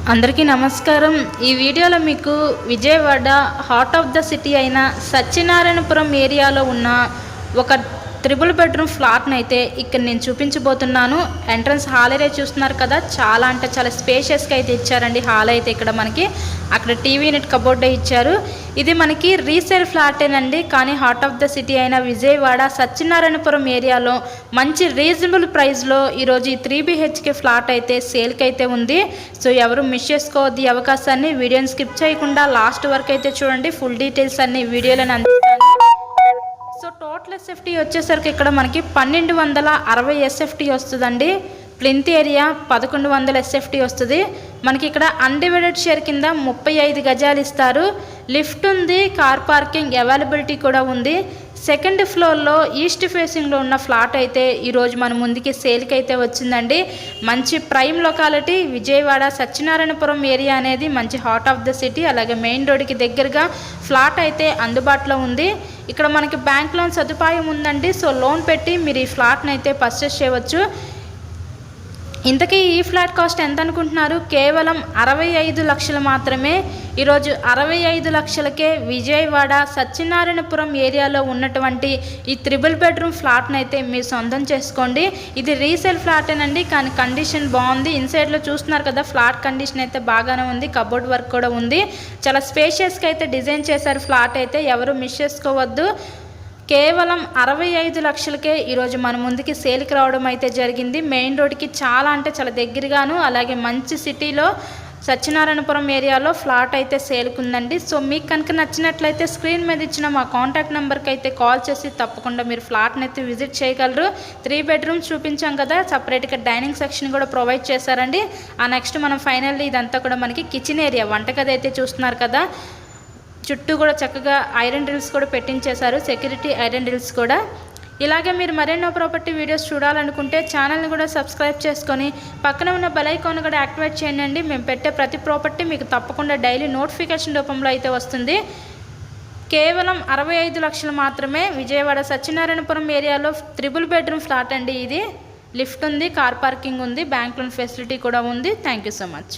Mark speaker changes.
Speaker 1: అందరికీ నమస్కారం। ఈ వీడియోలో మీకు Vijayawada heart of the city అయిన సత్యనారాయణపురం ఏరియాలో ఉన్న ఒక ట్రిపుల్ బెడ్రూమ్ ఫ్లాట్ని అయితే ఇక్కడ నేను చూపించబోతున్నాను। ఎంట్రన్స్ హాల్ ఏరియా చూస్తున్నారు కదా, చాలా అంటే చాలా స్పేషియస్గా అయితే ఇచ్చారండి హాల్ అయితే। ఇక్కడ మనకి అక్కడ టీవీ యూనిట్ కబోర్డ్ ఇచ్చారు। ఇది మనకి రీసేల్ ఫ్లాటేనండి, కానీ హార్ట్ ఆఫ్ ద సిటీ అయిన విజయవాడ సత్యనారాయణపురం ఏరియాలో మంచి రీజనబుల్ ప్రైస్లో ఈరోజు ఈ 3 BHK ఫ్లాట్ అయితే సేల్కి అయితే ఉంది। సో ఎవరు మిస్ చేసుకోవద్దు ఈ అవకాశాన్ని, వీడియోని స్కిప్ చేయకుండా లాస్ట్ వరకు అయితే చూడండి। ఫుల్ డీటెయిల్స్ అన్ని వీడియోలో అందిస్తాను। సో టోటల్ ఎస్ఎఫ్టీ వచ్చేసరికి ఇక్కడ మనకి 1260 ఎస్ఎఫ్టీ వస్తుందండి। ప్లింత్ ఏరియా 1100 ఎస్ఎఫ్టీ వస్తుంది మనకి। ఇక్కడ అన్డివైడెడ్ షేర్ కింద 35 గజాలు ఇస్తారు। లిఫ్ట్ ఉంది, కార్ పార్కింగ్ అవైలబిలిటీ కూడా ఉంది। సెకండ్ ఫ్లోర్లో ఈస్ట్ ఫేసింగ్లో ఉన్న ఫ్లాట్ అయితే ఈరోజు మన ముందుకి సేల్కి అయితే వచ్చిందండి। మంచి prime locality Vijayawada Satyanarayanapuram area అనేది మంచి హార్ట్ ఆఫ్ ద సిటీ, అలాగే మెయిన్ రోడ్కి దగ్గరగా ఫ్లాట్ అయితే అందుబాటులో ఉంది। ఇక్కడ మనకి బ్యాంక్ లోన్ సదుపాయం ఉందండి। సో లోన్ పెట్టి మీరు ఈ ఫ్లాట్ని అయితే పర్చేస్ చేయవచ్చు। ఇంతకీ ఈ ఫ్లాట్ కాస్ట్ ఎంత అనుకుంటున్నారు? కేవలం 65 లక్షలు మాత్రమే। ఈరోజు 65 లక్షలకే విజయవాడ సత్యనారాయణపురం ఏరియాలో ఉన్నటువంటి ఈ 3 బెడ్రూమ్ ఫ్లాట్ని అయితే మీరు సొంతం చేసుకోండి। ఇది రీసేల్ ఫ్లాటేనండి, కానీ కండిషన్ బాగుంది। ఇన్సైడ్లో చూస్తున్నారు కదా, ఫ్లాట్ కండిషన్ అయితే బాగానే ఉంది, కబోర్డ్ వర్క్ కూడా ఉంది। చాలా స్పేషియస్గా అయితే డిజైన్ చేశారు ఫ్లాట్ అయితే, ఎవరు మిస్ చేసుకోవద్దు। కేవలం 65 లక్షలకే ఈరోజు మన ముందుకి సేల్కి రావడం అయితే జరిగింది। మెయిన్ రోడ్కి చాలా అంటే చాలా దగ్గరగాను, అలాగే మంచి సిటీలో సత్యనారాయణపురం ఏరియాలో ఫ్లాట్ అయితే సేల్కుందండి। సో మీకు కనుక నచ్చినట్లయితే స్క్రీన్ మీద ఇచ్చిన మా కాంటాక్ట్ నెంబర్కి అయితే కాల్ చేసి తప్పకుండా మీరు ఫ్లాట్ని అయితే విజిట్ చేయగలరు। 3 బెడ్రూమ్స్ చూపించాం కదా, సపరేట్గా డైనింగ్ సెక్షన్ కూడా ప్రొవైడ్ చేశారండి। ఆ నెక్స్ట్ మనం ఫైనల్లీ ఇదంతా కూడా మనకి కిచెన్ ఏరియా, వంటగది అయితే చూస్తున్నారు కదా, చుట్టూ కూడా చక్కగా ఐరన్ డ్రిల్స్ కూడా పెట్టించేశారు, సెక్యూరిటీ ఐరన్ డ్రిల్స్ కూడా। ఇలాగే మీరు మరెన్నో ప్రాపర్టీ వీడియోస్ చూడాలనుకుంటే ఛానల్ని కూడా సబ్స్క్రైబ్ చేసుకొని పక్కన ఉన్న బెల్ ఐకాన్ కూడా యాక్టివేట్ చేయండి। మేము పెట్టే ప్రతి ప్రాపర్టీ మీకు తప్పకుండా డైలీ నోటిఫికేషన్ రూపంలో అయితే వస్తుంది। కేవలం 65 లక్షలు మాత్రమే విజయవాడ సత్యనారాయణపురం ఏరియాలో 3 బెడ్రూమ్ ఫ్లాట్ అండి ఇది। లిఫ్ట్ ఉంది, కార్ పార్కింగ్ ఉంది, బ్యాంక్ లోన్ ఫెసిలిటీ కూడా ఉంది। Thank you so much.